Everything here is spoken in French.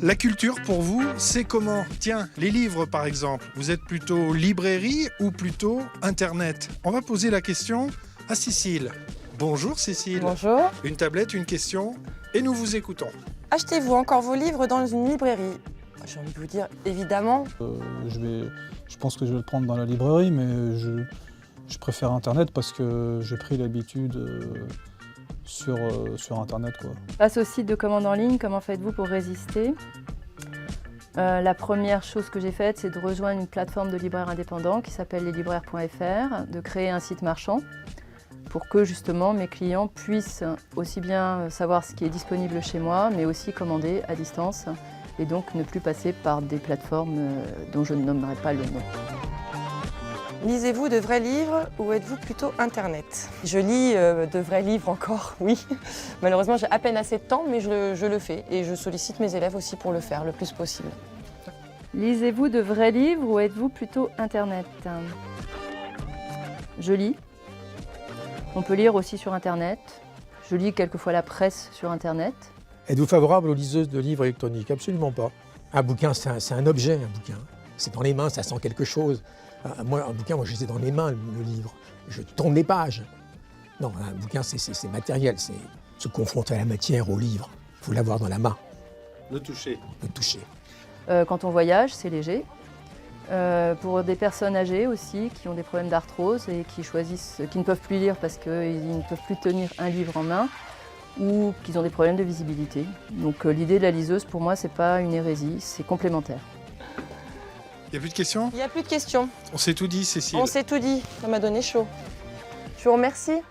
La culture, pour vous, c'est comment? Tiens, les livres, par exemple. Vous êtes plutôt librairie ou plutôt Internet? On va poser la question à Cécile. Bonjour Cécile. Bonjour. Une tablette, une question, et nous vous écoutons. Achetez-vous encore vos livres dans une librairie? J'ai envie de vous dire, évidemment. Je pense que je vais le prendre dans la librairie, mais je préfère Internet parce que j'ai pris l'habitude sur Internet, quoi. Face au site de commande en ligne, comment faites-vous pour résister? La première chose que j'ai faite, c'est de rejoindre une plateforme de libraires indépendants qui s'appelle leslibraires.fr, de créer un site marchand pour que justement mes clients puissent aussi bien savoir ce qui est disponible chez moi, mais aussi commander à distance et donc ne plus passer par des plateformes dont je ne nommerai pas le nom. Lisez-vous de vrais livres ou êtes-vous plutôt Internet? Je lis de vrais livres encore, oui. Malheureusement, j'ai à peine assez de temps, mais je le fais et je sollicite mes élèves aussi pour le faire le plus possible. Lisez-vous de vrais livres ou êtes-vous plutôt Internet? Je lis. On peut lire aussi sur Internet. Je lis quelquefois la presse sur Internet. Êtes-vous favorable aux liseuses de livres électroniques? Absolument pas. Un bouquin, c'est un objet, un bouquin. C'est dans les mains, ça sent quelque chose. Moi, un bouquin, je les ai dans les mains, le livre. Je tourne les pages. Non, un bouquin, c'est matériel. C'est se confronter à la matière, au livre. Il faut l'avoir dans la main. Le toucher. Le toucher. Quand on voyage, c'est léger. Pour des personnes âgées aussi, qui ont des problèmes d'arthrose et qui ne peuvent plus lire parce qu'ils ne peuvent plus tenir un livre en main ou qu'ils ont des problèmes de visibilité. Donc l'idée de la liseuse, pour moi, c'est pas une hérésie, c'est complémentaire. Il n'y a plus de questions? Il n'y a plus de questions. On s'est tout dit, Cécile. On s'est tout dit, ça m'a donné chaud. Je vous remercie.